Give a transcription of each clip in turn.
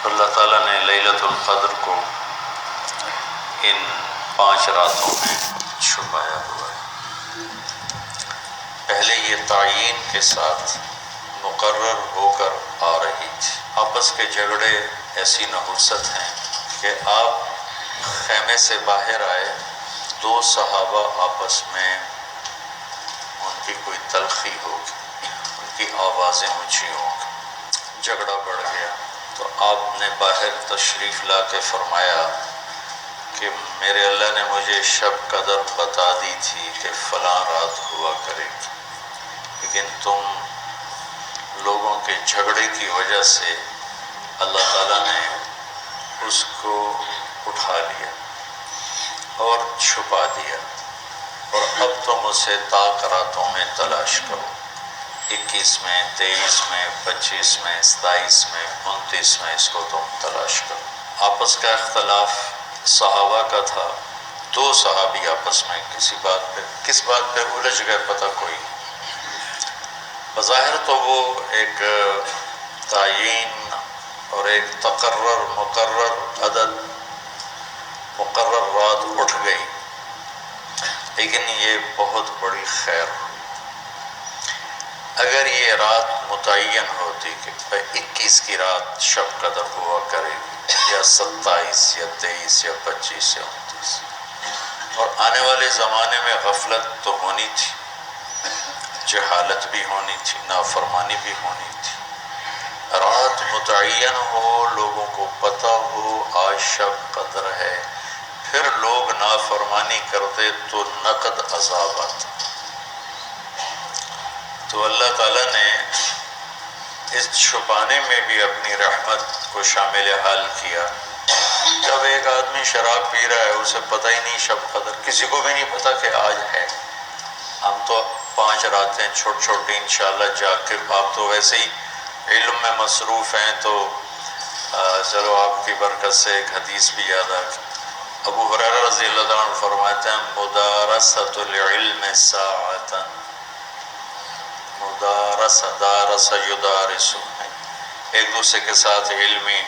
اللہ تعالیٰ نے لیلۃ القدر کو ان 5 راتوں میں چھپایا ہوا ہے۔ پہلے یہ تعیین کے ساتھ مقرر ہو کر آ رہی تھی۔ آپس کے جھگڑے ایسی نحوست ہیں کہ آپ خیمے سے باہر آئے، 2 صحابہ آپس میں ان کی کوئی تلخی ہوگی، ان کی آوازیں اونچی ہوں گی، جھگڑا بڑھ گیا تو آپ نے باہر تشریف لا کے فرمایا کہ میرے اللہ نے مجھے شب قدر بتا دی تھی کہ فلاں رات ہوا کرے گی، لیکن تم لوگوں کے جھگڑے کی وجہ سے اللہ تعالیٰ نے اس کو اٹھا لیا اور چھپا دیا، اور اب تم اسے طاق راتوں میں تلاش کرو، 21 میں، 23 میں، 25 میں، 27 میں، 29 میں اس کو تم تلاش کرو۔ آپس کا اختلاف صحابہ کا تھا، 2 صحابی آپس میں کس بات پہ الجھ گئے پتہ کوئی نہیں۔ بظاہر تو وہ ایک تعیین اور ایک مقرر عدد، مقرر رات اٹھ گئی، لیکن یہ بہت بڑی خیر ہوئی۔ اگر یہ رات متعین ہوتی کہ 21 کی رات شب قدر ہوا کرے گی، یا 27 یا 23 یا 25 یا 29، اور آنے والے زمانے میں غفلت تو ہونی تھی، جہالت بھی ہونی تھی، نافرمانی بھی ہونی تھی۔ رات متعین ہو، لوگوں کو پتہ ہو آج شب قدر ہے، پھر لوگ نافرمانی کرتے تو نقد عذاب آتا۔ تو اللہ تعالیٰ نے اس چھپانے میں بھی اپنی رحمت کو شامل حال کیا۔ جب ایک آدمی شراب پی رہا ہے، اسے پتہ ہی نہیں شب قدر، کسی کو بھی نہیں پتہ کہ آج ہے۔ ہم تو 5 راتیں چھوٹی انشاءاللہ جاگ کے، آپ تو ویسے ہی علم میں مصروف ہیں، تو چلو آپ کی برکت سے ایک حدیث بھی یاد آ گئی۔ ابو ہریرہ رضی اللہ عنہ فرماتے ہیں مدارسۃ العلم ساعۃ، دارس یدارس، ایک دوسرے کے ساتھ علمی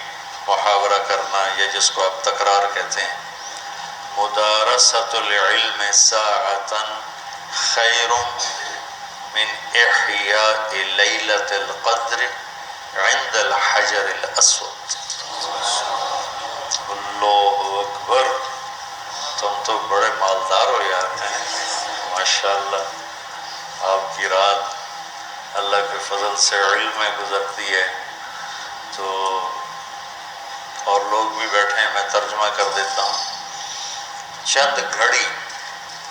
محاورہ کرنا، یا جس کو آپ تکرار کہتے ہیں، مدارسۃ العلم ساعۃ خیر من احیاء لیلۃ القدر عند الحجر الاسود۔ اللہ اکبر، تم تو بڑے مالدار ہو یار، ماشاءاللہ۔ آپ کی رات اللہ کے فضل سے علم میں گزرتی ہے، تو اور لوگ بھی بیٹھے ہیں، میں ترجمہ کر دیتا ہوں۔ چند گھڑی،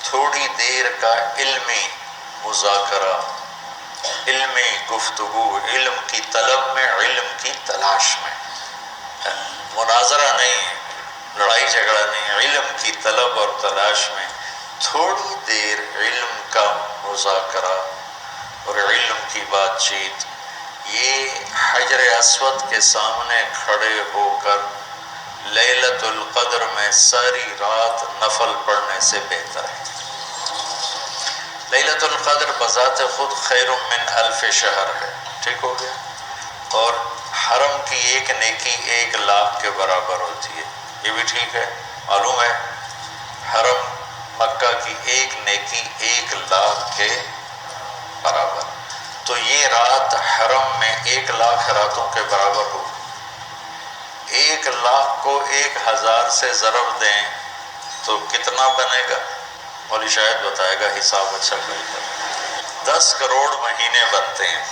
تھوڑی دیر کا علمی مذاکرہ، علمی گفتگو، علم کی طلب میں، علم کی تلاش میں، مناظرہ نہیں، لڑائی جھگڑا نہیں، علم کی طلب اور تلاش میں تھوڑی دیر علم کا مذاکرہ اور علم کی بات چیت، یہ حجر اسود کے سامنے کھڑے ہو کر لیلۃ القدر میں ساری رات نفل پڑھنے سے بہتر ہے۔ لیلۃ القدر بذات خود خیر من 1000 شہر ہے، ٹھیک ہو گیا، اور حرم کی ایک نیکی 1,00,000 کے برابر ہوتی ہے، یہ بھی ٹھیک ہے، معلوم ہے، حرم مکہ کی ایک نیکی 1,00,000 کے برابر، تو یہ رات حرم میں 1,00,000 راتوں کے برابر ہو۔ 1,00,000 کو 1,000 سے ضرب دیں تو کتنا بنے گا؟ مولی شاید بتائے گا، حساب اچھا کرے گا۔ 10 کروڑ مہینے بنتے ہیں،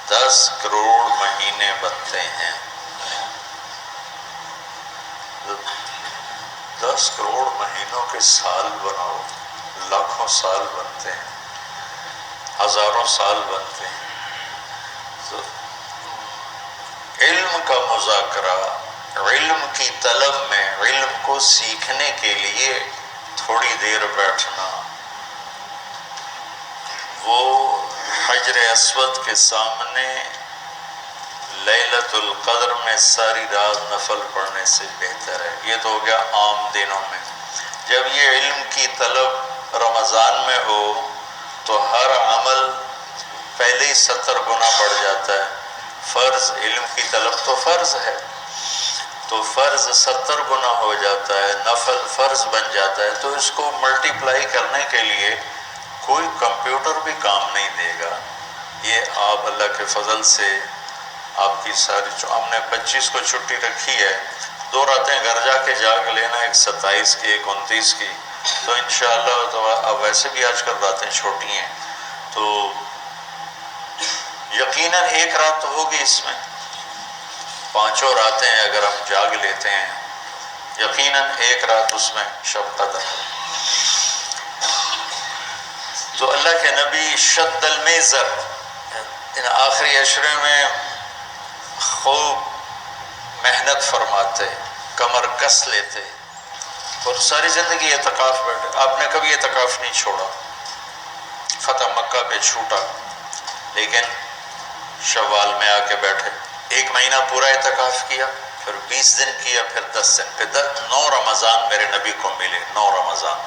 10 کروڑ مہینے بنتے ہیں، 10 کروڑ مہینوں کے سال بناؤ، لاکھوں سال بنتے ہیں، ہزاروں سال بنتے ہیں۔ تو علم کا مذاکرہ، علم کی طلب میں، علم کو سیکھنے کے لیے تھوڑی دیر بیٹھنا، وہ حجر اسود کے سامنے لیلۃ القدر میں ساری رات نفل پڑھنے سے بہتر ہے۔ یہ تو ہو گیا عام دنوں میں۔ جب یہ علم کی طلب رمضان میں ہو تو ہر عمل پہلے ہی 70 گنا بڑھ جاتا ہے، فرض علم کی طلب تو فرض ہے، تو فرض 70 گنا ہو جاتا ہے، نفل فرض بن جاتا ہے، تو اس کو ملٹی پلائی کرنے کے لیے کوئی کمپیوٹر بھی کام نہیں دے گا۔ یہ آپ اللہ کے فضل سے آپ کی ساری ہم نے 25 کو چھٹی رکھی ہے، 2 راتیں گھر جا کے جاگ لینا، ایک 27 کی ایک 29 کی، تو انشاءاللہ تو اب ویسے بھی آج کل راتیں چھوٹی ہیں، تو یقیناً ایک رات تو ہوگی اس میں، 5 راتیں اگر ہم جاگ لیتے ہیں یقیناً ایک رات اس میں شب قدر۔ تو اللہ کے نبی شد المیزر ان آخری عشرے میں خوب محنت فرماتے، کمر کس لیتے، اور ساری زندگی اعتکاف بیٹھے۔ آپ نے کبھی اعتکاف نہیں چھوڑا، فتح مکہ پہ چھوٹا، لیکن شوال میں آ کے بیٹھے، 1 مہینہ پورا اعتکاف کیا، پھر 20 دن کیا، پھر 10 دن، پھر 9 رمضان میرے نبی کو ملے، 9 رمضان۔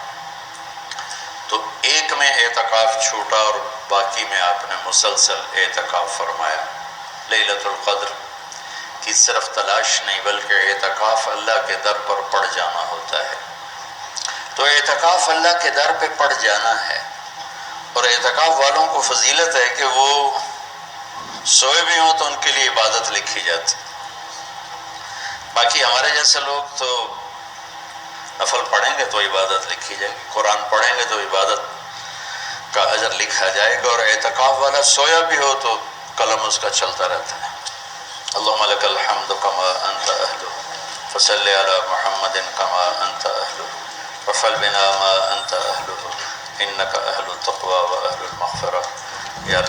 تو ایک میں اعتکاف چھوٹا اور باقی میں آپ نے مسلسل اعتکاف فرمایا۔ لیلۃ القدر کی صرف تلاش نہیں بلکہ اعتکاف اللہ کے در پر پڑ جانا ہوتا ہے۔ تو اعتکاف اللہ کے در پہ پڑ جانا ہے، اور اعتکاف والوں کو فضیلت ہے کہ وہ سوئے بھی ہوں تو ان کے لیے عبادت لکھی جاتی۔ باقی ہمارے جیسے لوگ تو نفل پڑھیں گے تو عبادت لکھی جائے گی، قرآن پڑھیں گے تو عبادت کا اجر لکھا جائے گا، اور اعتکاف والا سویا بھی ہو تو قلم اس کا چلتا رہتا ہے۔ اللہم لک الحمد کما انت اہلہ فصلی علی محمد کما انت اہلہ وفعل بنا ما انت اہلہ انک اہل التقوی و اہل المغفرہ۔ یا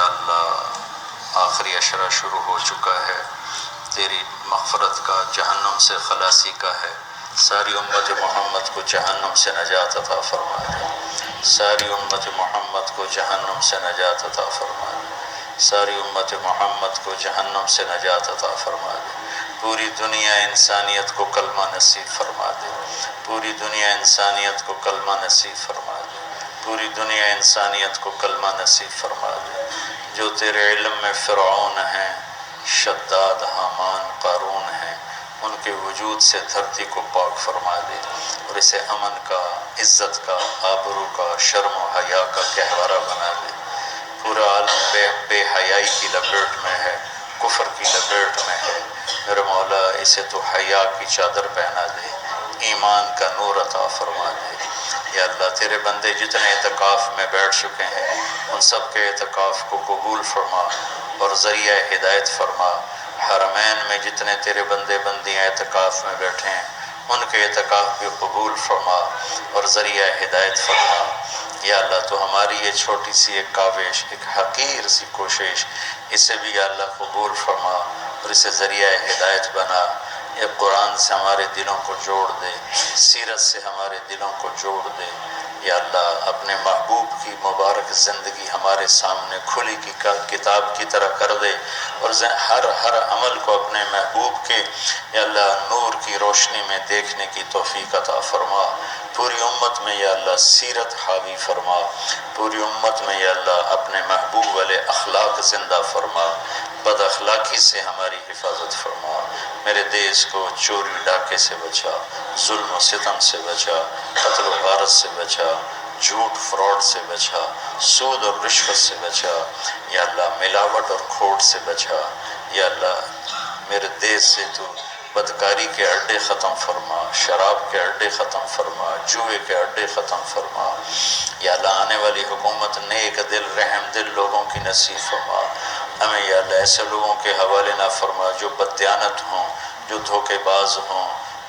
اللہ آخری عشرہ شروع ہو چکا ہے، تیری مغفرت کا، جہنم سے خلاصی کا ہے، ساری امت محمد کو جہنم سے نجات عطا فرما دے، ساری امت محمد کو جہنم سے نجات عطا فرما دے، ساری امت محمد کو جہنم سے نجات عطا فرما دے، پوری دنیا انسانیت کو کلمہ نصیب فرما دے، پوری دنیا انسانیت کو کلمہ نصیب فرما دے، پوری دنیا انسانیت کو کلمہ نصیب فرما دے۔ جو تیرے علم میں فرعون ہیں، شداد، حامان، قارون ہیں، ان کے وجود سے دھرتی کو پاک فرما دے، اور اسے امن کا، عزت کا، آبرو کا، شرم و حیا کا گہوارہ بنا دے۔ پورا عالم بے حیائی کی لپیٹ میں ہے، کفر کی لپیٹ میں ہے، میرے مولا اسے تو حیا کی چادر پہنا دے، ایمان کا نور عطا فرما دے۔ یا اللہ تیرے بندے جتنے اعتکاف میں بیٹھ چکے ہیں ان سب کے اعتکاف کو قبول فرما اور ذریعہ ہدایت فرما۔ حرمین میں جتنے تیرے بندے بندیاں اعتکاف میں بیٹھے ہیں ان کے اعتکاف بھی قبول فرما اور ذریعہ ہدایت فرما۔ یا اللہ تو ہماری یہ چھوٹی سی ایک کاوش، ایک حقیر سی کوشش، اسے بھی یا اللہ قبول فرما اور اسے ذریعہ ہدایت بنا۔ یہ قرآن سے ہمارے دلوں کو جوڑ دے، سیرت سے ہمارے دلوں کو جوڑ دے۔ یا اللہ اپنے محبوب کی مبارک زندگی ہمارے سامنے کھلی کی کتاب کی طرح کر دے، اور ہر عمل کو اپنے محبوب کے یا اللہ نور کی روشنی میں دیکھنے کی توفیق عطا فرما۔ پوری امت میں یا اللہ سیرت حاوی فرما، پوری امت میں یا اللہ اپنے محبوب والے اخلاق زندہ فرما، بد اخلاقی سے ہماری حفاظت فرما۔ میرے دیس کو چوری ڈاکے سے بچا، ظلم و ستم سے بچا، قتل و غارت سے بچا، جھوٹ فراڈ سے بچا، سود اور رشوت سے بچا، یا اللہ ملاوٹ اور کھوٹ سے بچا۔ یا اللہ میرے دیس سے تو بدکاری کے اڈے ختم فرما، شراب کے اڈے ختم فرما، جوئے کے اڈے ختم فرما۔ یا اللہ آنے والی حکومت نیک دل، رحم دل لوگوں کی نصیب فرما۔ ہمیں یا اللہ ایسے لوگوں کے حوالے نہ فرما جو بددیانت ہوں، جو دھوکے باز ہوں،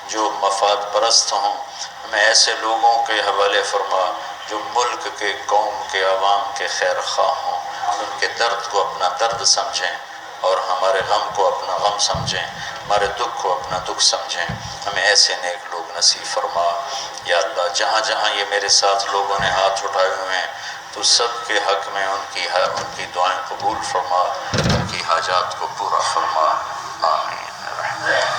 جو مفاد پرست ہوں۔ ہمیں ایسے لوگوں کے حوالے فرما جو ملک کے، قوم کے، عوام کے خیر خواہ ہوں، ان کے درد کو اپنا درد سمجھیں اور ہمارے غم کو اپنا غم سمجھیں، ہمارے دکھ کو اپنا دکھ سمجھیں۔ ہمیں ایسے نیک لوگ نصیب فرما۔ یا اللہ جہاں جہاں یہ میرے ساتھ لوگوں نے ہاتھ اٹھائے ہوئے ہیں تو سب کے حق میں ان کی دعائیں قبول فرما، ان کی حاجات کو پورا فرما۔ آمین۔